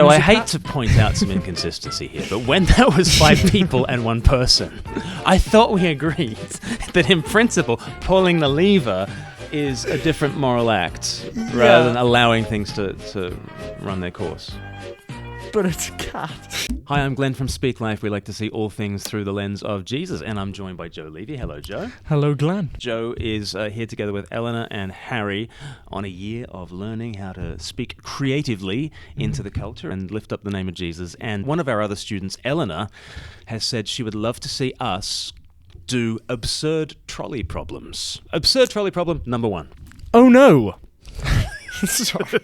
So I hate to point out some inconsistency here, but when there was 5 people and 1 person, I thought we agreed that in principle, pulling the lever is a different moral act rather than allowing things to run their course. But it's a cat. Hi, I'm Glenn from Speak Life. We like to see all things through the lens of Jesus, and I'm joined by Joe Levy. Hello, Joe. Hello, Glenn. Joe is here together with Eleanor and Harry on a year of learning how to speak creatively into the culture and lift up the name of Jesus. And one of our other students, Eleanor, has said she would love to see us do absurd trolley problems. Absurd trolley problem number 1. Oh, no. Sorry.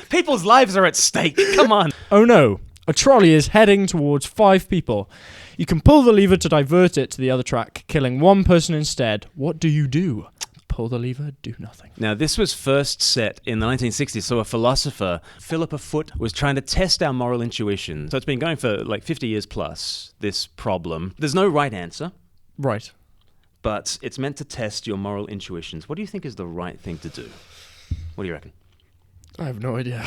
People's lives are at stake. Come on. Oh, no. A trolley is heading towards 5 people. You can pull the lever to divert it to the other track, killing 1 person instead. What do you do? Pull the lever, do nothing. Now, this was first set in the 1960s, so a philosopher, Philippa Foot, was trying to test our moral intuition. So it's been going for like 50 years plus, this problem. There's no right answer. Right. But it's meant to test your moral intuitions. What do you think is the right thing to do? What do you reckon? I have no idea.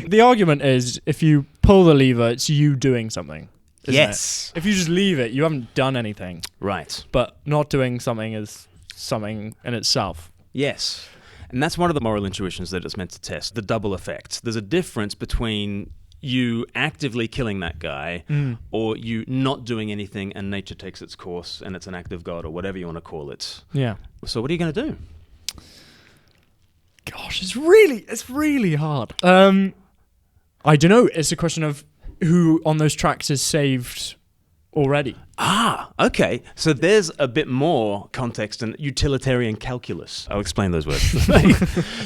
The argument is, if you pull the lever, it's you doing something. Yes. If you just leave it, you haven't done anything. Right. But not doing something is something in itself. Yes. And that's one of the moral intuitions that it's meant to test, the double effect. There's a difference between you actively killing that guy or you not doing anything and nature takes its course and it's an act of God or whatever you want to call it. Yeah. So what are you going to do? Gosh, it's really hard. I don't know. It's a question of who on those tracks is saved already. Ah, okay. So there's a bit more context and utilitarian calculus. I'll explain those words.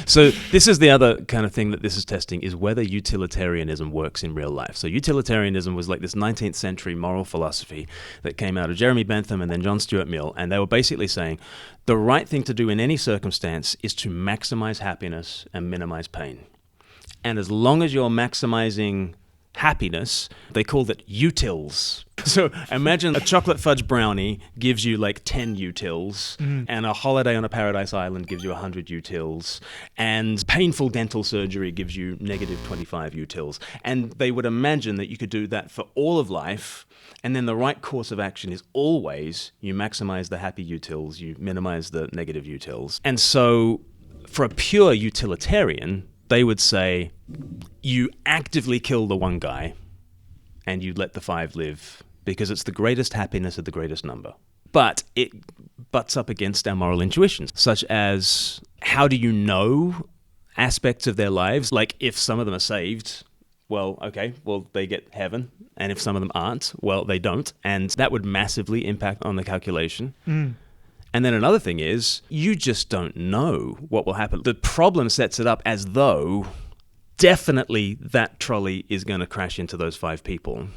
So this is the other kind of thing that this is testing, is whether utilitarianism works in real life. So utilitarianism was like this 19th century moral philosophy that came out of Jeremy Bentham and then John Stuart Mill, and they were basically saying the right thing to do in any circumstance is to maximize happiness and minimize pain. And as long as you're maximizing happiness, they called it utils. So imagine a chocolate fudge brownie gives you like 10 utils, and a holiday on a paradise island gives you 100 utils, and painful dental surgery gives you negative 25 utils. And they would imagine that you could do that for all of life, and then the right course of action is always you maximize the happy utils, you minimize the negative utils. And so for a pure utilitarian, they would say you actively kill the 1 guy and you let the 5 live because it's the greatest happiness of the greatest number. But it butts up against our moral intuitions, such as how do you know aspects of their lives? Like if some of them are saved, well, okay, well, they get heaven. And if some of them aren't, well, they don't. And that would massively impact on the calculation. And then another thing is, you just don't know what will happen. The problem sets it up as though definitely that trolley is going to crash into those 5 people.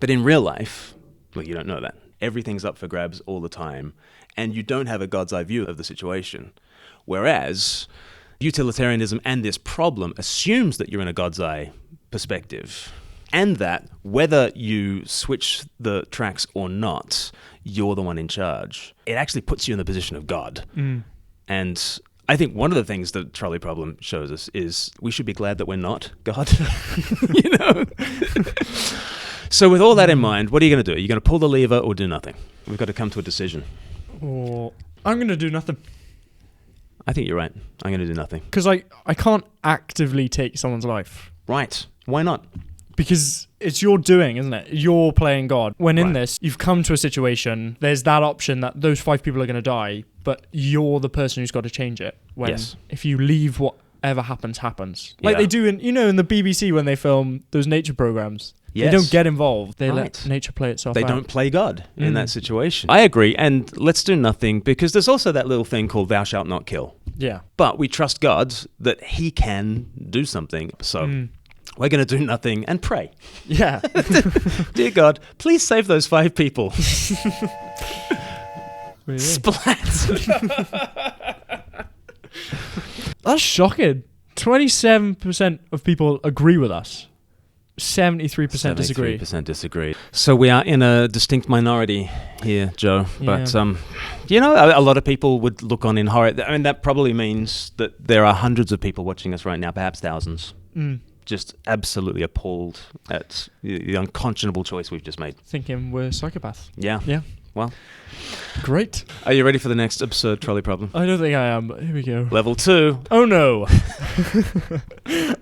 But in real life, well, you don't know that. Everything's up for grabs all the time, and you don't have a God's eye view of the situation. Whereas utilitarianism and this problem assumes that you're in a God's eye perspective, and that whether you switch the tracks or not, you're the one in charge. It actually puts you in the position of God. And I think one of the things the trolley problem shows us is we should be glad that we're not God. You know? So with all that in mind, what are you going to do? Are you going to pull the lever or do nothing? We've got to come to a decision. Or I'm going to do nothing. I think you're right. I'm going to do nothing. Because I can't actively take someone's life. Right. Why not? Because it's your doing, isn't it? You're playing God. When in this, you've come to a situation, there's that option that those 5 people are going to die, but you're the person who's got to change it. When if you leave, whatever happens, happens. Like they do in the BBC when they film those nature programs. They don't get involved. They let nature play itself out. They don't play God in that situation. I agree. And let's do nothing, because there's also that little thing called thou shalt not kill. Yeah. But we trust God that he can do something. So we're going to do nothing and pray. Yeah. Dear God, please save those 5 people. Really? Splat. That's shocking. 27% of people agree with us. 73% disagree. 73% disagree. So we are in a distinct minority here, Joe. But, a lot of people would look on in horror. I mean, that probably means that there are hundreds of people watching us right now, perhaps thousands, just absolutely appalled at the unconscionable choice we've just made. Thinking we're psychopaths. Yeah. Yeah. Well, great. Are you ready for the next absurd trolley problem? I don't think I am, but here we go. Level 2. Oh no.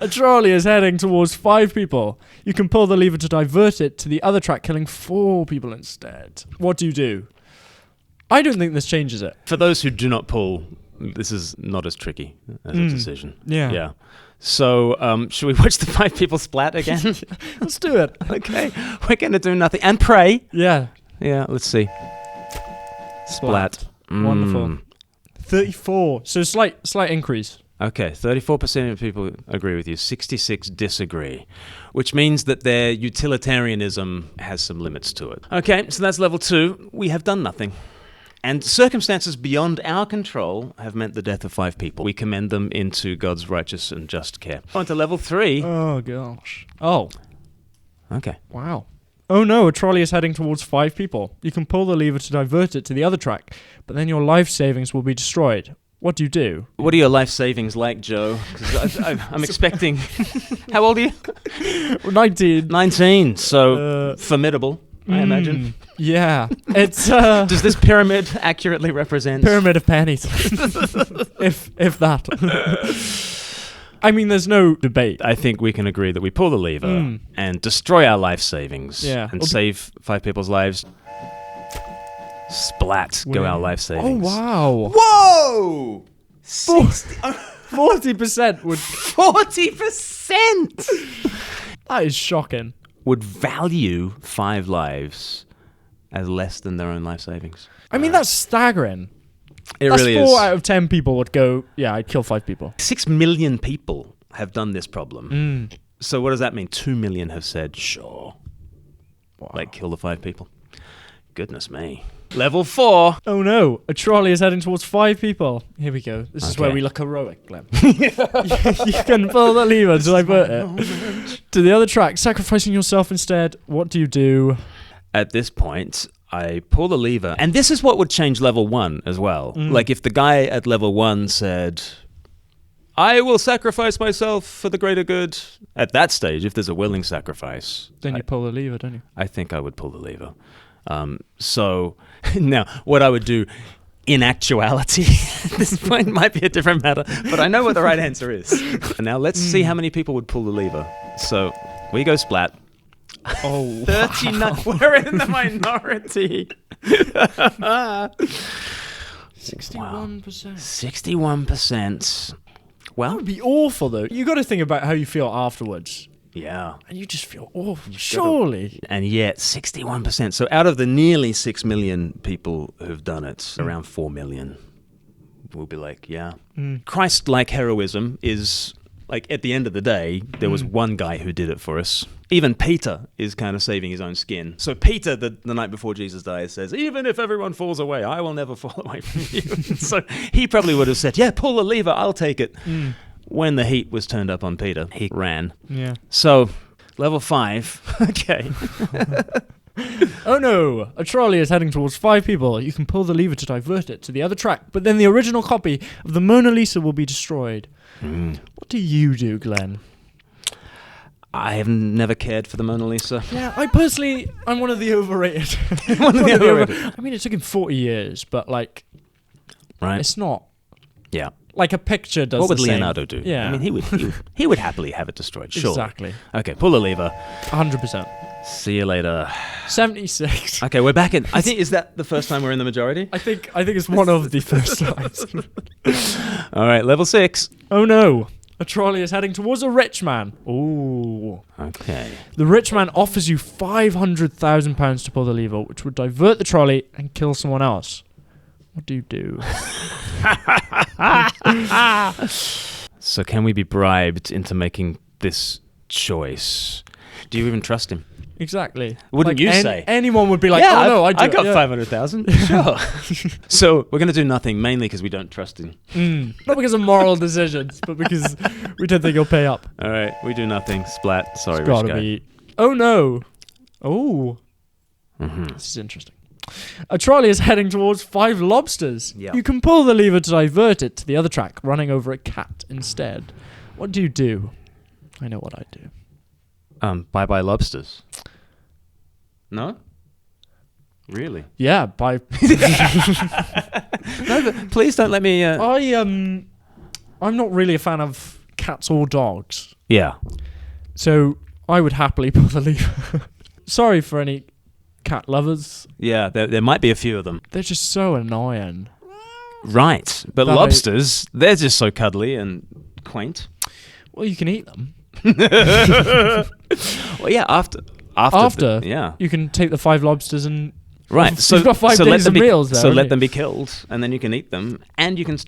A trolley is heading towards 5 people. You can pull the lever to divert it to the other track, killing 4 people instead. What do you do? I don't think this changes it. For those who do not pull, this is not as tricky as a decision. Yeah. So, should we watch the 5 people splat again? Let's do it. Okay. We're going to do nothing. And pray. Yeah. Yeah, let's see. Splat. Wonderful. 34. So slight increase. Okay, 34% of people agree with you, 66 disagree, which means that their utilitarianism has some limits to it. Okay, so that's level 2. We have done nothing. And circumstances beyond our control have meant the death of 5 people. We commend them into God's righteous and just care. On to level 3. Oh, gosh. Oh. Okay. Wow. Oh no, a trolley is heading towards 5 people. You can pull the lever to divert it to the other track, but then your life savings will be destroyed. What do you do? What are your life savings like, Joe? 'Cause I'm expecting... How old are you? 19. 19, so formidable, I imagine. Yeah. It's Does this pyramid accurately represent... Pyramid of pennies. if that. I mean, there's no debate. I think we can agree that we pull the lever and destroy our life savings and save 5 people's lives. Splat, go our life savings. Oh, wow. Whoa! 40% would... 40%! That is shocking. Would value 5 lives as less than their own life savings. I mean, that's staggering. That's really 4 out of 10 people would go, yeah, I'd kill 5 people. 6 million people have done this problem. So what does that mean? 2 million have said, sure. Wow. Like, kill the 5 people. Goodness me. Level 4. Oh no, a trolley is heading towards 5 people. Here we go. This is where we look heroic, Glenn. You can pull the lever to divert it to the other track, sacrificing yourself instead. What do you do? At this point, I pull the lever. And this is what would change level 1 as well. Like if the guy at level 1 said, I will sacrifice myself for the greater good. At that stage, if there's a willing sacrifice... Then you pull the lever, don't you? I think I would pull the lever. So now what I would do in actuality at this point might be a different matter, but I know what the right answer is. And now let's see how many people would pull the lever. So we go splat. Oh, 39. Wow. We're in the minority. 61%. 61%. Well, that would be awful though. You got to think about how you feel afterwards. Yeah. And you just feel awful. Surely. And yet, 61%. So out of the nearly 6 million people who've done it, around 4 million will be like, yeah. Christ-like heroism is, like, at the end of the day, there was one guy who did it for us. Even Peter is kind of saving his own skin. So Peter, the night before Jesus dies, says, even if everyone falls away, I will never fall away from you. So he probably would have said, yeah, pull the lever, I'll take it. When the heat was turned up on Peter, he ran. Yeah. So, level 5. Okay. Oh no! A trolley is heading towards 5 people. You can pull the lever to divert it to the other track, but then the original copy of the Mona Lisa will be destroyed. What do you do, Glenn? I have never cared for the Mona Lisa. Yeah, I'm one of the overrated. I mean, it took him 40 years, but like, right? It's not. Yeah. Like a picture does. What would the Leonardo same. do? Yeah. I mean, he would happily have it destroyed. Sure. Exactly. Okay, pull the lever. 100%. See you later. 76. Okay, we're back in. I think, is that the first time we're in the majority? I think it's one of the first times. All right, level 6. Oh no. A trolley is heading towards a rich man. Ooh. Okay. The rich man offers you £500,000 to pull the lever, which would divert the trolley and kill someone else. What do you do? So can we be bribed into making this choice? Do you even trust him? Exactly. Wouldn't you say? Anyone would be like, yeah, oh no, I do. I got 500,000. Sure. So we're going to do nothing, mainly because we don't trust him. Not because of moral decisions, but because we don't think he'll pay up. All right, we do nothing. Splat. Sorry, It's rich gotta guy. be. Oh no. Oh. This is interesting. A trolley is heading towards 5 lobsters. Yeah. You can pull the lever to divert it to the other track, running over a cat instead. What do you do? I know what I'd do. Bye-bye lobsters. No? Really? Yeah, bye. No, but please don't let me... I'm not really a fan of cats or dogs. Yeah. So I would happily pull the lever. Sorry for any cat lovers. Yeah, there might be a few of them. They're just so annoying. Right. But That lobsters, they're just so cuddly and quaint. Well, you can eat them. Well, yeah, after yeah. You can take the 5 lobsters and... Right, so you've got 5 so days let them of be, meals there. so haven't let you? them be killed, and then you can eat them, and you can,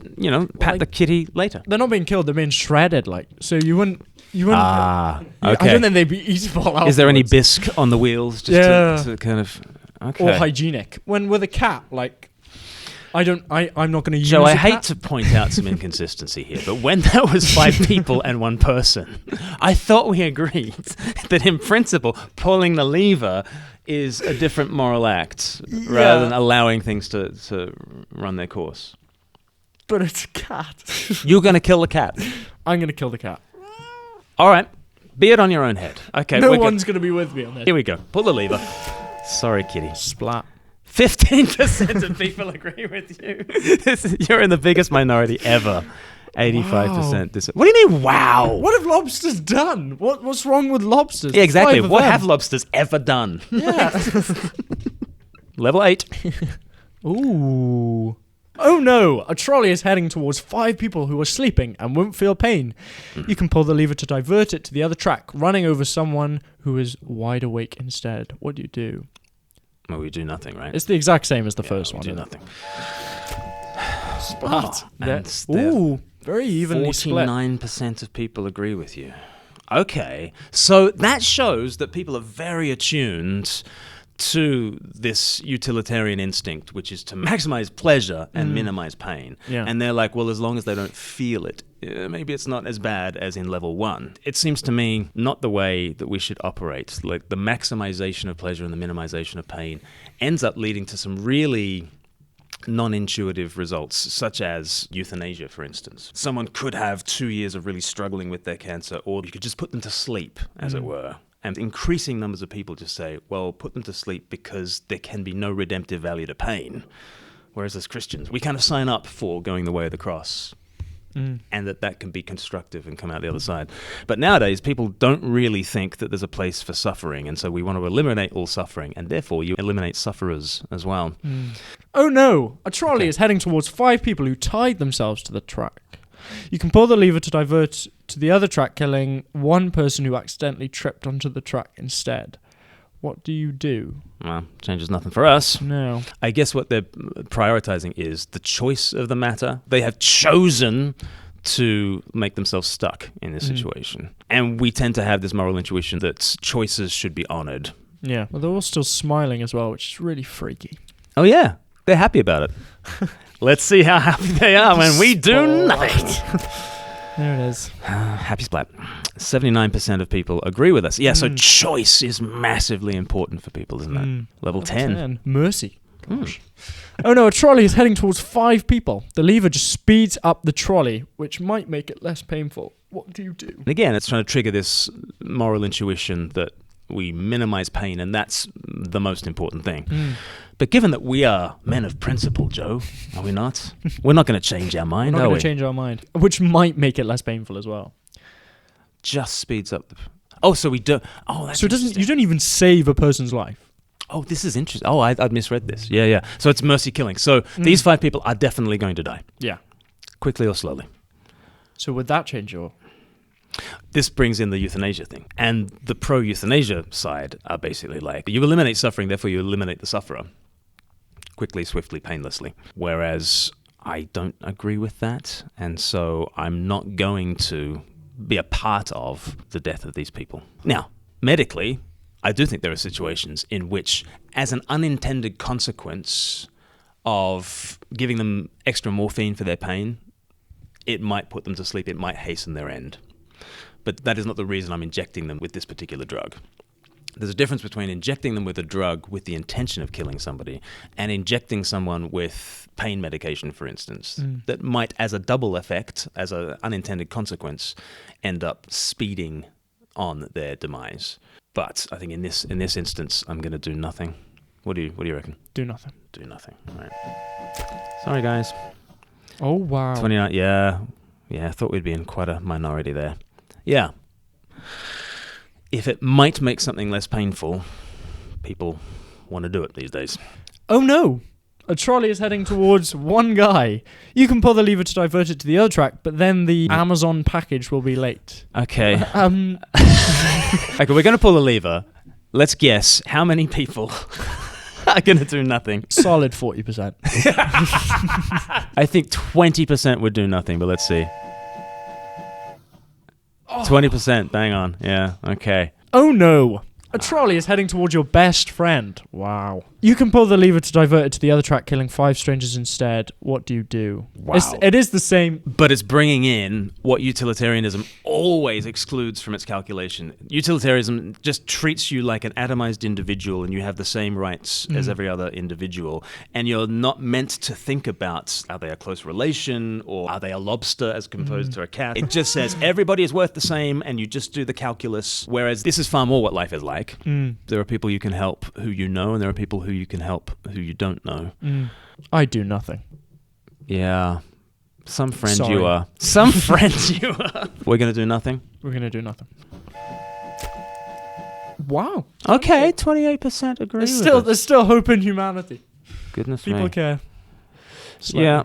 pat like- the kitty later. They're not being killed, they're being shredded, like. So you wouldn't... Ah, I okay. don't think they'd be eatable afterwards. Is there any bisque on the wheels just to kind of... Okay. Or hygienic. When with a cat, like... I'm not going to use Joe, I a hate cat. to point out some inconsistency here, but when there was 5 people and 1 person, I thought we agreed that in principle, pulling the lever is a different moral act rather than allowing things to run their course. But it's a cat. You're going to kill the cat. I'm going to kill the cat. All right. Be it on your own head. Okay. No we're good. one's going to be with me on this. Here we go. Pull the lever. Sorry, kitty. Splat. 15% of people agree with you. You're in the biggest minority ever. 85%. What do you mean, wow? What have lobsters done? What's wrong with lobsters? Yeah, exactly. 5 of What them. have lobsters ever done? Yeah. Level 8. Ooh. Oh no! A trolley is heading towards 5 people who are sleeping and won't feel pain. You can pull the lever to divert it to the other track, running over someone who is wide awake instead. What do you do? Well, we do nothing, right? It's the exact same as the first we one. do isn't nothing. it? Splat. And Ooh, very evenly split. 49% of people agree with you. Okay, so that shows that people are very attuned to this utilitarian instinct, which is to maximize pleasure and minimize pain. Yeah. And they're like, well, as long as they don't feel it, maybe it's not as bad as in level 1. It seems to me not the way that we should operate. Like the maximization of pleasure and the minimization of pain ends up leading to some really non-intuitive results, such as euthanasia, for instance. Someone could have 2 years of really struggling with their cancer, or you could just put them to sleep, as it were. And increasing numbers of people just say, well, put them to sleep because there can be no redemptive value to pain. Whereas as Christians, we kind of sign up for going the way of the cross. And that can be constructive and come out the other side. But nowadays, people don't really think that there's a place for suffering. And so we want to eliminate all suffering. And therefore, you eliminate sufferers as well. Oh no! A trolley is heading towards 5 people who tied themselves to the track. You can pull the lever to divert to the other track, killing 1 person who accidentally tripped onto the track instead. What do you do? Well, changes nothing for us. No. I guess what they're prioritizing is the choice of the matter. They have chosen to make themselves stuck in this situation. And we tend to have this moral intuition that choices should be honored. Yeah. Well, they're all still smiling as well, which is really freaky. Oh, yeah. They're happy about it. Let's see how happy they are when we do nothing. There it is. Happy splat. 79% of people agree with us. Yeah, so choice is massively important for people, isn't it? Level 10. Mercy. Gosh. Oh no, a trolley is heading towards 5 people. The lever just speeds up the trolley, which might make it less painful. What do you do? And again, it's trying to trigger this moral intuition that we minimize pain, and that's the most important thing. But given that we are men of principle, Joe, are we not? We're not going to change our mind, We're not are going we? to change our mind, which might make it less painful as well. Just speeds up the... Oh, so we don't... Oh, that's So it doesn't. You don't even save a person's life. Oh, this is interesting. Oh, I'd misread this. Yeah. So it's mercy killing. So these 5 people are definitely going to die. Yeah. Quickly or slowly. So would that change your... This brings in the euthanasia thing. And the pro-euthanasia side are basically like, you eliminate suffering, therefore you eliminate the sufferer. Quickly, swiftly, painlessly. Whereas I don't agree with that. And so I'm not going to be a part of the death of these people. Now, medically, I do think there are situations in which, as an unintended consequence of giving them extra morphine for their pain, it might put them to sleep, it might hasten their end. But that is not the reason I'm injecting them with this particular drug. There's a difference between injecting them with a drug with the intention of killing somebody and injecting someone with pain medication, for instance, that might, as a double effect, as an unintended consequence, end up speeding on their demise. But I think in this instance, I'm going to do nothing. What do you reckon? Do nothing. Do nothing. All right. Sorry, guys. Oh, wow. 29. Yeah. I thought we'd be in quite a minority there. Yeah. If it might make something less painful, people want to do it these days. Oh no! A trolley is heading towards one guy. You can pull the lever to divert it to the other track, but then the Amazon package will be late. Okay. Okay, we're going to pull the lever. Let's guess how many people are going to do nothing. Solid 40%. I think 20% would do nothing, but let's see. 20%, bang on. Yeah, okay. Oh no! A trolley is heading towards your best friend. Wow. You can pull the lever to divert it to the other track, killing 5 strangers instead. What do you do? Wow. It is the same. But it's bringing in what utilitarianism always excludes from its calculation. Utilitarianism just treats you like an atomized individual and you have the same rights as every other individual. And you're not meant to think about, are they a close relation or are they a lobster as opposed to a cat? It just says everybody is worth the same and you just do the calculus. Whereas this is far more what life is like. There are people you can help who you know and there are people who you can help who you don't know. I do nothing. Yeah. Some friend Sorry. you are. Some friend you are. We're going to do nothing? We're going to do nothing. Wow. Okay, 28% agree with us. There's still hope in humanity. Goodness People me. care. Slightly. Yeah.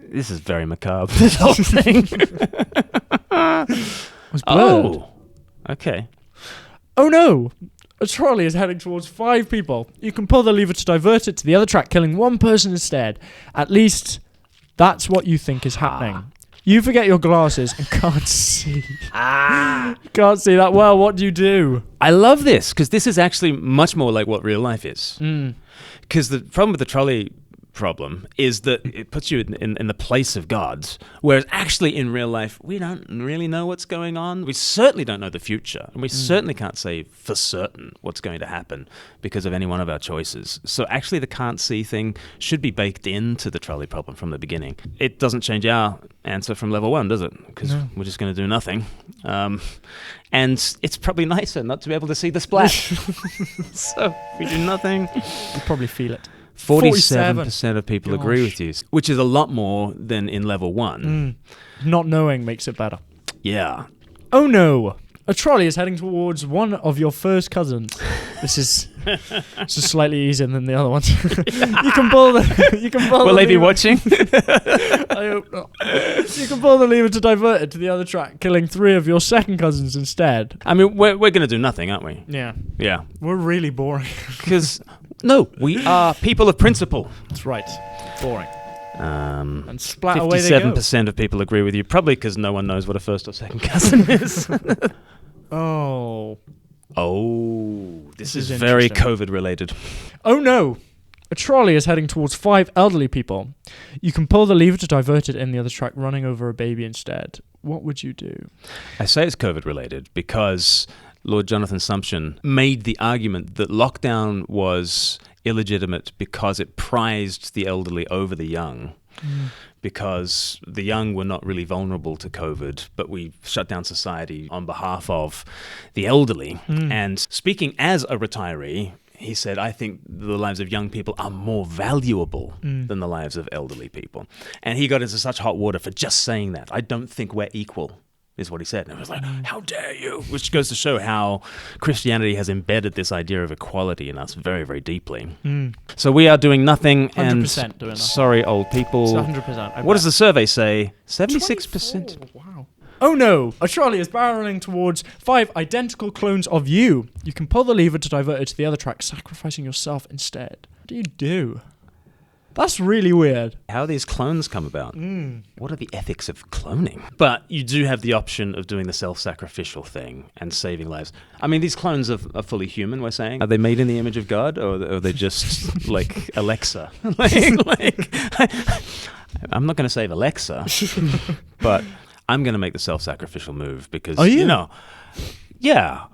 This is very macabre, this whole thing. Oh. Okay. Oh no! A trolley is heading towards 5 people. You can pull the lever to divert it to the other track, killing 1 person instead. At least, that's what you think is happening. You forget your glasses and can't see. Can't see that well. What do you do? I love this, because this is actually much more like what real life is. Because the problem with the trolley problem is that it puts you in the place of gods, whereas actually in real life we don't really know what's going on. We certainly don't know the future, and we certainly can't say for certain what's going to happen because of any one of our choices. So actually the can't see thing should be baked into the trolley problem from the beginning. It doesn't change our answer from level 1, does it? Because we're just going to do nothing. And it's probably nicer not to be able to see the splash. So if we do nothing, You probably feel it. 47% of people agree with you, which is a lot more than in level 1. Not knowing makes it better. Yeah. Oh no! A trolley is heading towards one of your first cousins. This is slightly easier than the other ones. You can pull the Will they be watching? I hope not. You can pull the lever to divert it to the other track, killing 3 of your second cousins instead. I mean, we're going to do nothing, aren't we? Yeah. Yeah. We're really boring. Because, no, we are people of principle. That's right. Boring. And splat 57% away they go. of people agree with you, probably because no one knows what a first or second cousin is. Oh, this is very COVID related. Oh no! A trolley is heading towards 5 elderly people. You can pull the lever to divert it in the other track, running over a baby instead. What would you do? I say it's COVID related because Lord Jonathan Sumption made the argument that lockdown was illegitimate because it prized the elderly over the young. Because the young were not really vulnerable to COVID, but we shut down society on behalf of the elderly. And speaking as a retiree, he said, I think the lives of young people are more valuable than the lives of elderly people. And he got into such hot water for just saying that. I don't think we're equal, is what he said. And I was like, how dare you? Which goes to show how Christianity has embedded this idea of equality in us very, very deeply. So we are doing nothing. 100% and doing nothing. sorry, old people. It's 100%. What does the survey say? 76%. 24. Wow. Oh no! A trolley is barreling towards 5 identical clones of you. You can pull the lever to divert it to the other track, sacrificing yourself instead. What do you do? That's really weird. How these clones come about. What are the ethics of cloning? But you do have the option of doing the self-sacrificial thing and saving lives. I mean, these clones are fully human, we're saying. Are they made in the image of God, or are they just like Alexa? I'm not going to save Alexa, but I'm going to make the self-sacrificial move because, yeah,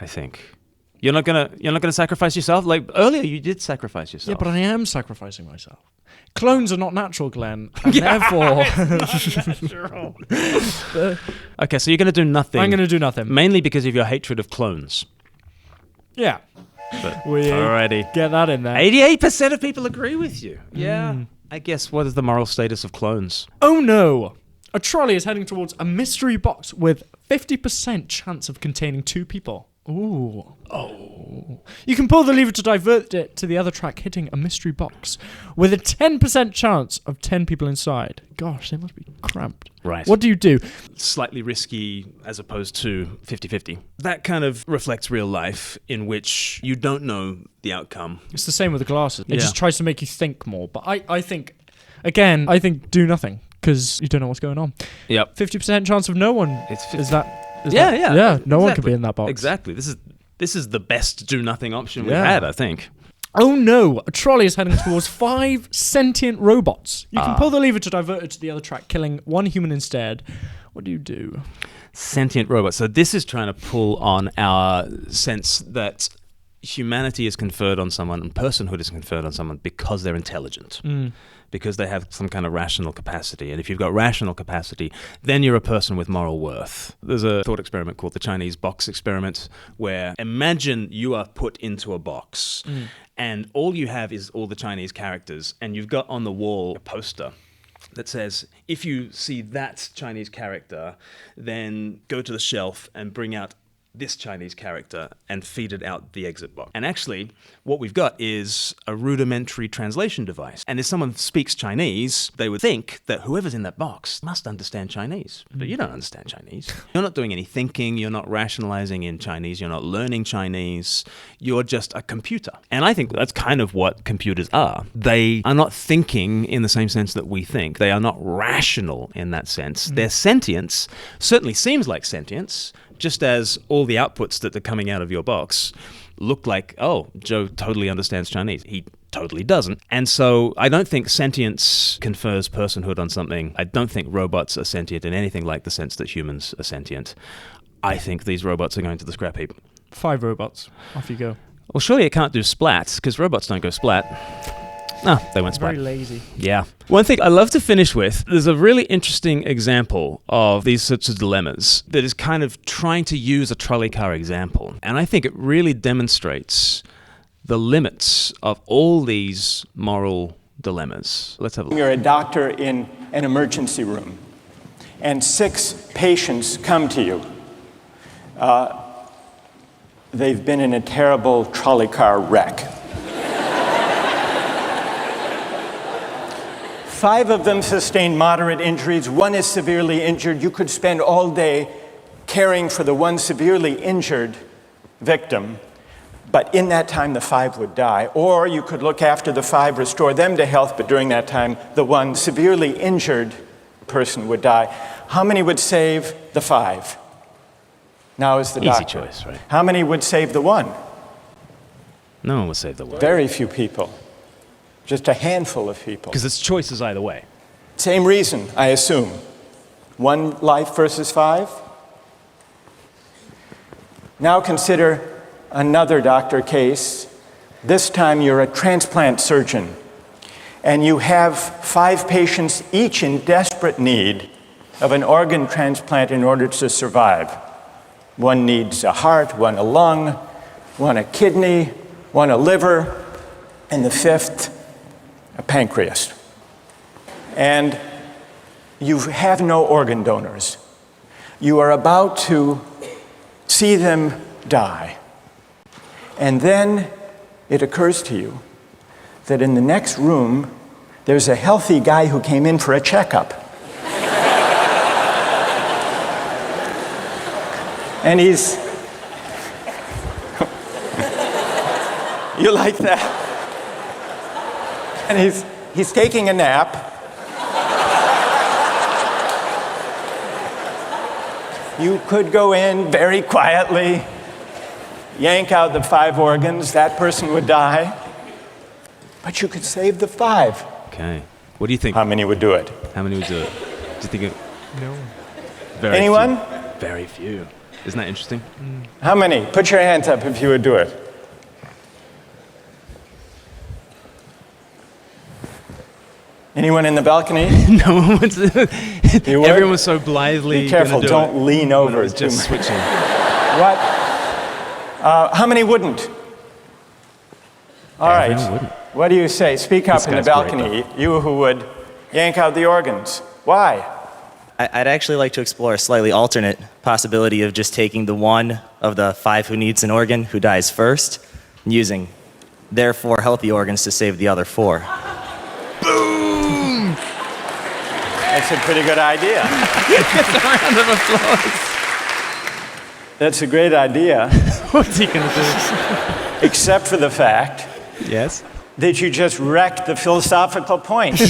I think. You're not gonna sacrifice yourself? Like earlier you did sacrifice yourself. Yeah, but I am sacrificing myself. Clones are not natural, Glenn, and therefore Okay, so you're gonna do nothing. I'm gonna do nothing. Mainly because of your hatred of clones. Yeah. But We alrighty. get that in there. 88% of people agree with you. Yeah. I guess what is the moral status of clones? Oh no! A trolley is heading towards a mystery box with 50% chance of containing 2 people. Ooh. Oh. You can pull the lever to divert it to the other track, hitting a mystery box with a 10% chance of 10 people inside. Gosh, they must be cramped. Right. What do you do? Slightly risky as opposed to 50-50. That kind of reflects real life in which you don't know the outcome. It's the same with the glasses. It Yeah. just tries to make you think more. But I think, again, do nothing because you don't know what's going on. Yep. 50% chance of no one. It's 50. Is that... Yeah. No one could be in that box. Exactly. This is the best do nothing option we've Yeah. had, I think. Oh no! A trolley is heading towards 5 sentient robots. You can pull the lever to divert it to the other track, killing 1 human instead. What do you do? Sentient robots. So this is trying to pull on our sense that humanity is conferred on someone and personhood is conferred on someone because they're intelligent. Because they have some kind of rational capacity. And if you've got rational capacity, then you're a person with moral worth. There's a thought experiment called the Chinese box experiment, where imagine you are put into a box and all you have is all the Chinese characters, and you've got on the wall a poster that says, if you see that Chinese character, then go to the shelf and bring out this Chinese character and feed it out the exit box. And actually, what we've got is a rudimentary translation device. And if someone speaks Chinese, they would think that whoever's in that box must understand Chinese. But you don't understand Chinese. You're not doing any thinking. You're not rationalizing in Chinese. You're not learning Chinese. You're just a computer. And I think that's kind of what computers are. They are not thinking in the same sense that we think. They are not rational in that sense. Their sentience certainly seems like sentience, just as all the outputs that are coming out of your box look like, oh, Joe totally understands Chinese. He totally doesn't. And so I don't think sentience confers personhood on something. I don't think robots are sentient in anything like the sense that humans are sentient. I think these robots are going to the scrap heap. 5 robots. Off you go. Well, surely it can't do splats, because robots don't go splat. No, they went splat. Very lazy. Yeah. One thing I love to finish with, there's a really interesting example of these sorts of dilemmas that is kind of trying to use a trolley car example. And I think it really demonstrates the limits of all these moral dilemmas. Let's have a look. You're a doctor in an emergency room, and 6 patients come to you. They've been in a terrible trolley car wreck. 5 of them sustained moderate injuries. 1 is severely injured. You could spend all day caring for the 1 severely injured victim, but in that time the 5 would die. Or you could look after the 5, restore them to health, but during that time the 1 severely injured person would die. How many would save the 5? Now is the doctor. Easy choice, right? How many would save the 1? No one would save the world. Very few people. Just a handful of people. Because it's choices either way. Same reason, I assume. 1 life versus 5. Now consider another doctor case. This time you're a transplant surgeon, and you have 5 patients, each in desperate need of an organ transplant in order to survive. 1 needs a heart, 1 a lung, 1 a kidney, 1 a liver, and the 5th a pancreas. And you have no organ donors. You are about to see them die. And then it occurs to you that in the next room, there's a healthy guy who came in for a checkup. And he's... You like that? And he's taking a nap. You could go in very quietly, yank out the 5 organs, that person would die. But you could save the 5. Okay. What do you think? How many would do it? How many would do it? Do you think it? No. Very Anyone? Few. Very few. Isn't that interesting? How many? Put your hands up if you would do it. Anyone in the balcony? No one wants to. You would? Everyone was so blithely. Be careful, don't lean over. It's just switching. What? How many wouldn't? All right. Everyone wouldn't. What do you say? Speak up This in the guy's balcony. great, You who would yank out the organs. Why? I'd actually like to explore a slightly alternate possibility of just taking the one of the 5 who needs an organ who dies first, and using their 4 healthy organs to save the other 4. Boom! That's a pretty good idea. It's a round of applause. That's a great idea, What's he going to do? except for the fact Yes. that you just wrecked the philosophical point.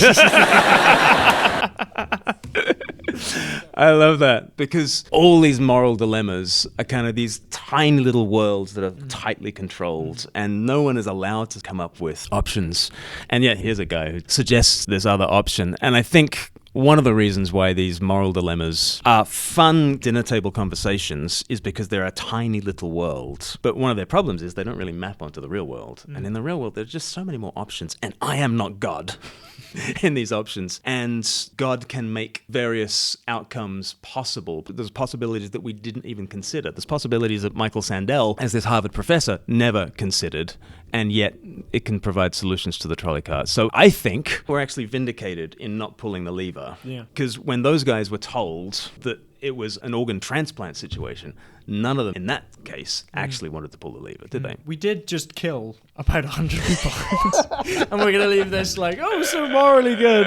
I love that because all these moral dilemmas are kind of these tiny little worlds that are tightly controlled and no one is allowed to come up with options. And yet here's a guy who suggests this other option. And I think one of the reasons why these moral dilemmas are fun dinner table conversations is because they're a tiny little world. But one of their problems is they don't really map onto the real world. And in the real world, there's just so many more options. And I am not God in these options. And God can make various outcomes possible. But there's possibilities that we didn't even consider. There's possibilities that Michael Sandel, as this Harvard professor, never considered. And yet it can provide solutions to the trolley car. So I think we're actually vindicated in not pulling the lever. Yeah. Because when those guys were told that it was an organ transplant situation, none of them in that case actually wanted to pull the lever, did they? We did just kill about 100 people. And we're going to leave this like, oh, so morally good.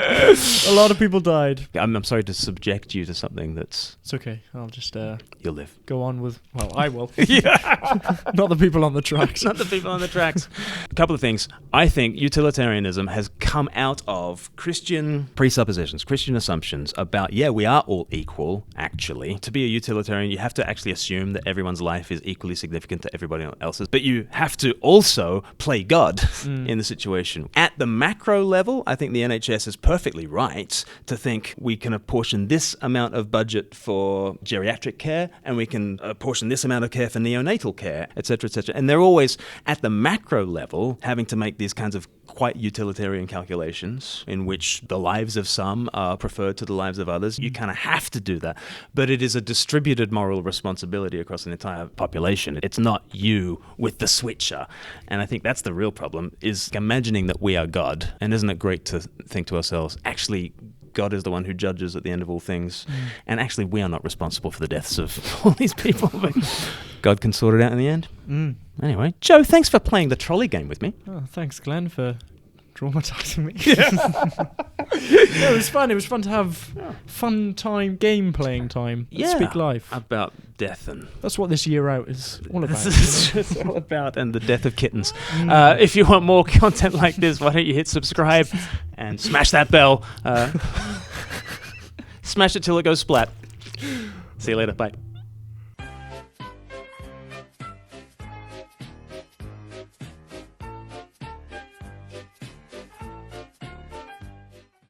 A lot of people died. I'm sorry to subject you to something that's... It's okay. I'll just You'll live. go on with, well, I will. Yeah. Not the people on the tracks. Not the people on the tracks. A couple of things. I think utilitarianism has come out of Christian presuppositions, Christian assumptions about, we are all equal, actually. To be a utilitarian, you have to actually assume that everyone's life is equally significant to everybody else's, but you have to also play God in the situation. At the macro level, I think the NHS is perfectly right to think we can apportion this amount of budget for geriatric care and we can apportion this amount of care for neonatal care, etc., etc. And they're always, at the macro level, having to make these kinds of quite utilitarian calculations in which the lives of some are preferred to the lives of others. You kind of have to do that. But it is a distributed moral responsibility across an entire population. It's not you with the switcher. And I think that's the real problem, is imagining that we are God. And isn't it great to think to ourselves, actually, God is the one who judges at the end of all things. And actually, we are not responsible for the deaths of all these people. But God can sort it out in the end. Anyway, Joe, thanks for playing the trolley game with me. Oh, thanks, Glenn, for traumatizing me. Yeah, it was fun. It was fun to have fun time, game playing time. Speak life. About death and... That's what this year out is all about. It's all about, and the death of kittens. If you want more content like this, why don't you hit subscribe and smash that bell. Smash it till it goes splat. See you later. Bye.